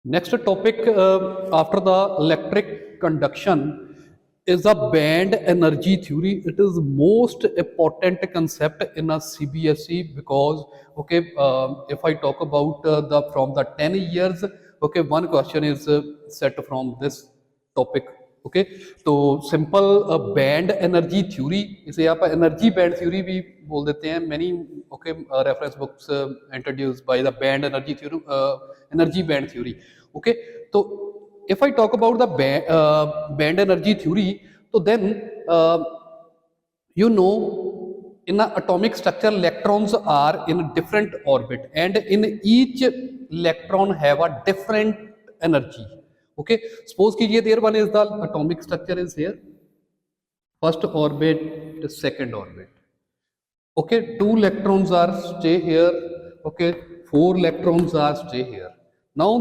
Next topic after the electric conduction is the band energy theory. It is most important concept in a CBSE because if I talk about the from the 10 years, one question is set from this topic. Okay तो simple band energy theory, इसे आप energy band theory भी बोल देते हैं. Many reference books introduced by the band energy theory, energy band theory. Okay तो if I talk about the band energy theory, so then in an atomic structure electrons are in different orbit and in each electron have a different energy. Okay, suppose कीजिए there one is the atomic structure is here, first orbit, second orbit. Okay, 2 electrons are stay here. Okay, 4 electrons are stay here. Now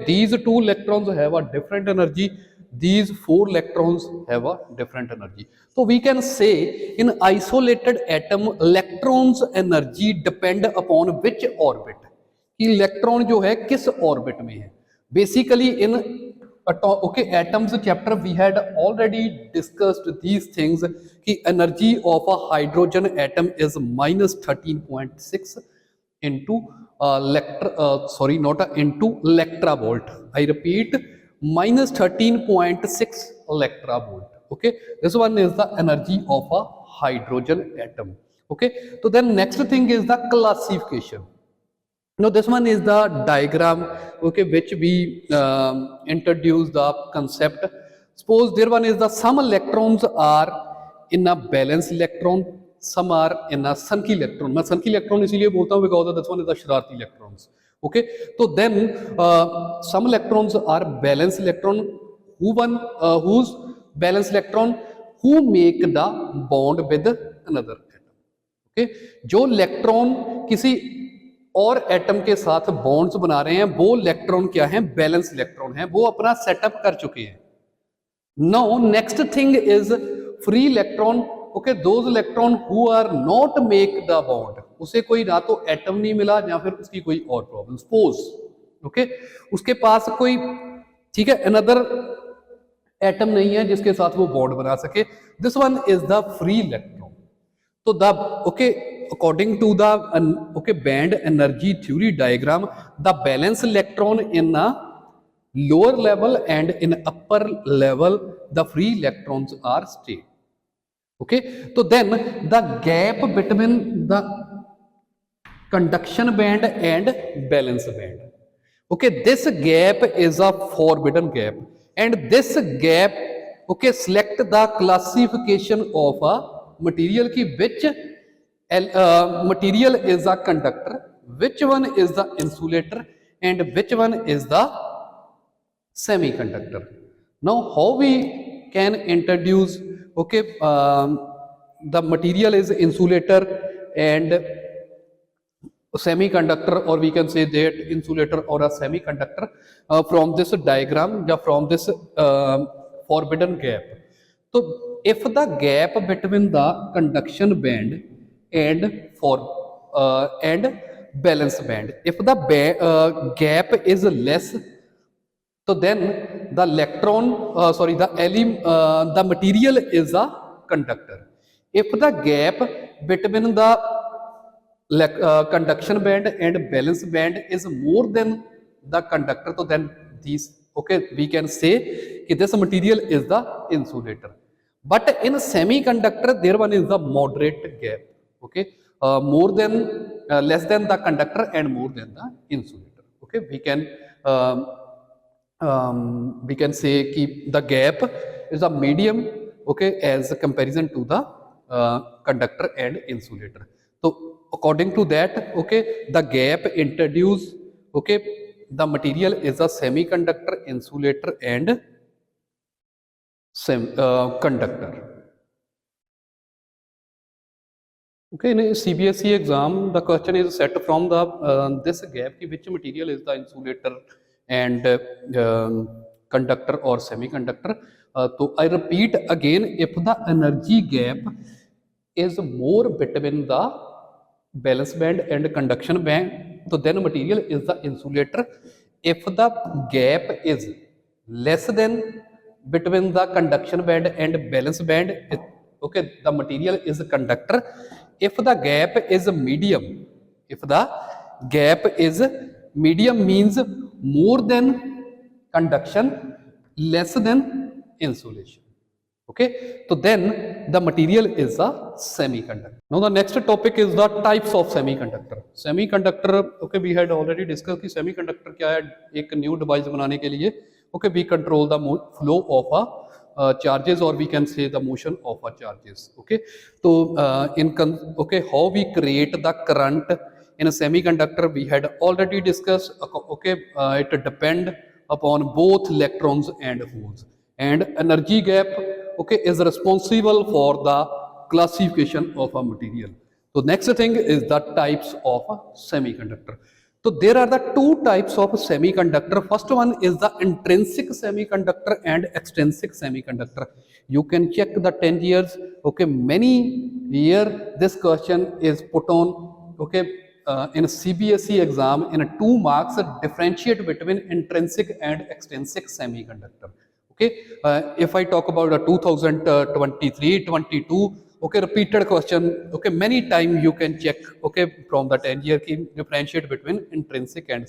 these 2 electrons have a different energy, these 4 electrons have a different energy. So we can say in isolated atom electrons energy depend upon which orbit, कि electron जो है किस orbit में है. Basically in atoms chapter we had already discussed these things, कि energy of a hydrogen atom is minus 13.6 into into electra volt. I repeat, minus 13.6 electra volt. Okay, this one is the energy of a hydrogen atom. Okay, so then next thing is the classification. Now this one is the diagram, okay, which we introduce the concept. Suppose there one is the some electrons are in a balanced electron, some are in a sunky electron. मैं sunky electron इसीलिए बोलता हूँ because this one is the शरारती electrons. Okay, so then some electrons are balanced electron, whose balanced electron who make the bond with another atom. Okay, जो electron किसी और atom के साथ बॉन्ड्स बना रहे हैं वो इलेक्ट्रॉन क्या है, बैलेंस इलेक्ट्रॉन है, वो अपना सेटअप कर चुके हैं. Now next thing is free electron. Okay, those electron who are not make the bond, उसे कोई ना तो एटम नहीं मिला या फिर उसकी कोई और प्रॉब्लम. सपोज ओके उसके पास कोई ठीक है अनदर एटम नहीं है जिसके साथ वो बॉन्ड बना सके. This one is the free electron. तो the according to the band energy theory diagram, the valence electron in a lower level and in upper level the free electrons are stay. Okay, so then the gap between the conduction band and valence band, okay, this gap is a forbidden gap, and this gap select the classification of a material ki which material is a conductor, which one is the insulator, and which one is the semiconductor. Now how we can introduce the material is insulator and semiconductor, or we can say that insulator or a semiconductor from this diagram or from this forbidden gap. So if the gap between the conduction band and balance band, if the gap is less, so then the electron the material is a conductor. If the gap between the conduction band and balance band is more than the conductor, so then these we can say this material is the insulator. But in semiconductor there one is the moderate gap. Okay, more than less than the conductor and more than the insulator. Okay, we can say keep the gap is a medium, okay, as a comparison to the conductor and insulator. So according to that, okay, the gap introduce, okay, the material is a semiconductor, insulator and conductor. Okay, in a CBSE exam, the question is set from the this gap, which material is the insulator and conductor or semiconductor. So I repeat again, if the energy gap is more between the balance band and conduction band, so then material is the insulator. if the gap is less than between the conduction band and valence band, okay, the material is a conductor. If the gap is medium, if the gap is medium means more than conduction, less than insulation. Okay, so then the material is a semiconductor. Now the next topic is the types of semiconductor. Okay, we had already discussed कि semiconductor क्या है, एक new device बनाने के लिए okay we control the flow of a charges, or we can say the motion of a charges. Okay, so okay, how we create the current in a semiconductor we had already discussed. Okay, it depend upon both electrons and holes, and energy gap okay is responsible for the classification of a material. So next thing is the types of a semiconductor. So there are the two types of semiconductor. First one is the intrinsic semiconductor and extrinsic semiconductor. You can check the 10 years, okay, many year this question is put on, okay, in a CBSE exam in a 2 marks, differentiate between intrinsic and extrinsic semiconductor. Okay, if I talk about the 2023-22, okay, repeated question, okay, many time you can check, okay, from the 10 year key, differentiate between intrinsic and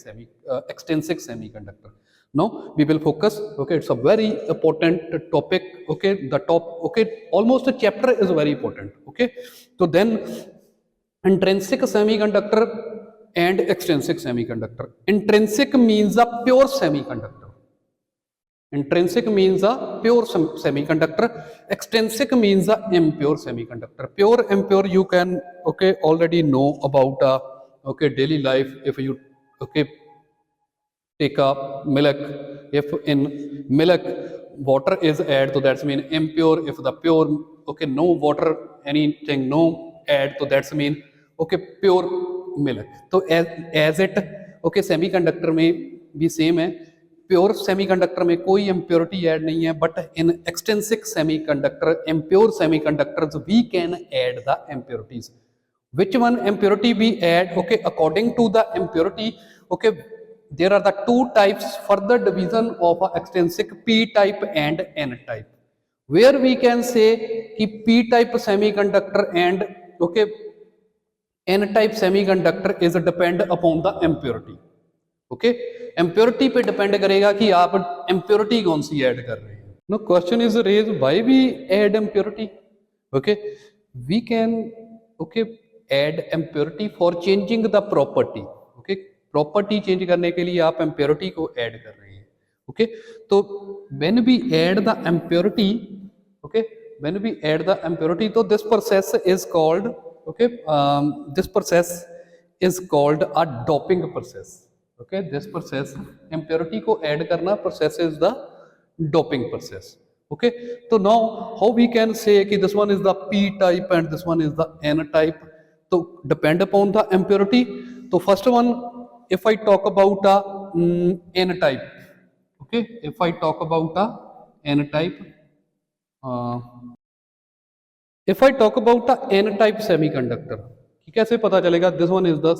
extrinsic semiconductor. Now we will focus, okay, it's a very important topic, okay, the top, okay, almost a chapter is very important. Okay, so then intrinsic semiconductor and extrinsic semiconductor. Intrinsic means a pure semiconductor. Intrinsic means a pure semiconductor. Extrinsic means a impure semiconductor. Pure, impure, you can okay already know about okay daily life. If you okay take a milk, if in milk water is added, so that's mean impure. If the pure, okay, no water, anything no add, so that's mean okay pure milk. So as it okay semiconductor में भी same है, pure semiconductor में कोई impurity add नहीं है, but in extrinsic semiconductor, impure semiconductors we can add the impurities. Which one impurity we add? Okay, according to the impurity, okay, there are the two types, further division of extrinsic, P type and N type, where we can say कि P type semiconductor and okay N type semiconductor is depend upon the impurity. Okay, impurity पे depend करेगा कि आप impurity कौन सी add कर रहे हैं. No question is raise why we add impurity. Okay, we can okay add impurity for changing the property. Okay, property change करने के लिए आप इम्प्योरिटी को ऐड कर रहे हैं. ओके, तो when we add the impurity, okay, when we add the impurity, तो this process is called okay, this process is called a doping process. Okay, this process, impurity को add करना process is the doping process. Okay, so now how we can say कि this one is the P type and this one is the N type. So depend upon the impurity. So first one, if I talk about a N type, okay, if I talk about a N type, if I talk about a N type semiconductor, कि कैसे पता चलेगा this one is the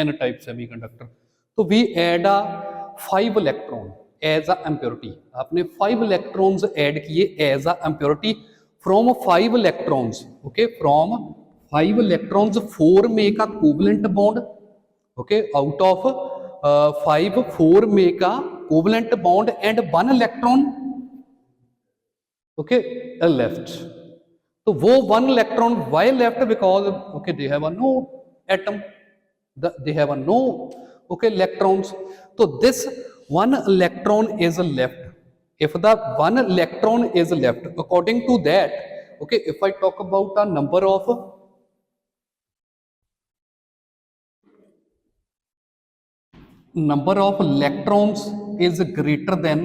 N type semiconductor. तो we add a 5 electron as a impurity. आपने 5 electrons add किए as a impurity. From 5 electrons, okay, from 5 electrons 4 make a covalent bond. Okay, out of 5 4 make a covalent bond and 1 electron okay left. तो वो 1 electron why left? Because okay they have a no atom, they have a no okay electrons. So this 1 electron is left. If the 1 electron is left, according to that, okay, if I talk about the number of electrons is greater than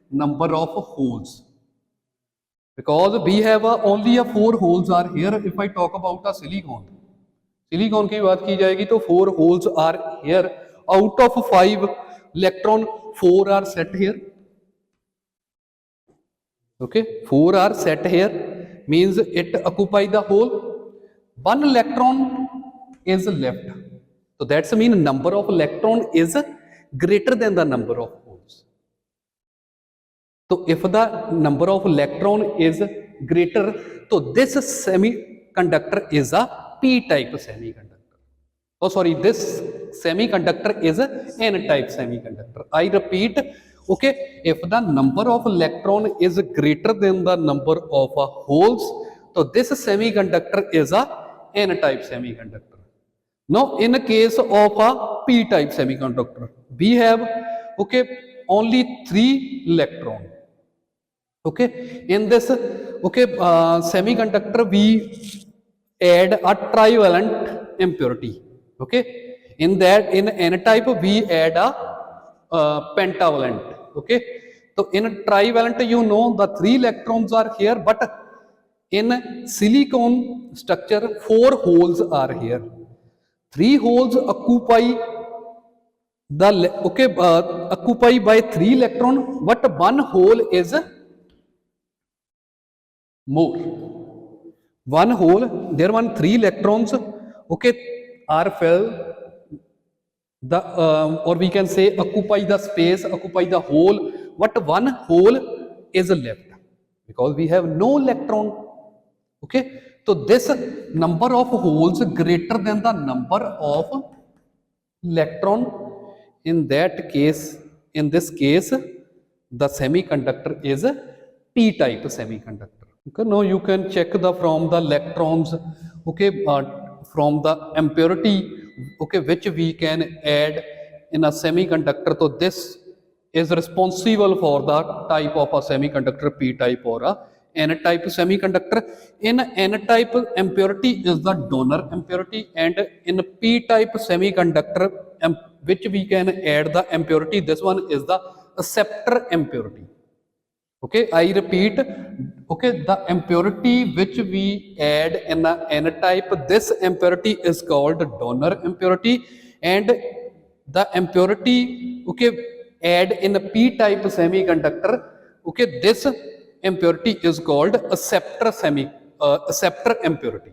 number of holes, because we have only 4 holes are here. If I talk about a silicon की बात की जाएगी तो 4 holes are here. Out of 5 electron 4 are set here. Okay, 4 are set here means it occupy the hole. 1 electron is left, so that's mean number of electron is greater than the number of holes. So if the number of electron is greater, so this semiconductor is a p-type semiconductor. Oh sorry, this semiconductor is a n-type semiconductor. I repeat, okay, if the number of electron is greater than the number of holes, so this semiconductor is a n-type semiconductor. Now in the case of a p-type semiconductor, we have, okay, only 3 electron. Okay, in this, okay, semiconductor we add a trivalent impurity. Okay, in that, in n-type we add a pentavalent. Okay, so in a trivalent, you know, the 3 electrons are here, but in silicon structure 4 holes are here. 3 holes occupy the, okay, occupy by 3 electron, but 1 hole is more. 1 hole, there one 3 electrons, okay, are filled, the or we can say occupy the space, occupy the hole, but 1 hole is left because we have no electron. Okay, so this number of holes greater than the number of electron, in that case, in this case, the semiconductor is a p-type semiconductor. Okay, now you can check the from the electrons, okay, from the impurity, okay, which we can add in a semiconductor. So this is responsible for the type of a semiconductor, p-type or a n-type semiconductor. In n-type, impurity is the donor impurity, and in p-type semiconductor, which we can add the impurity, this one is the acceptor impurity. Okay, I repeat, okay, the impurity which we add in the n-type, this impurity is called donor impurity, and the impurity, okay, add in a p-type semiconductor, okay, this impurity is called acceptor impurity.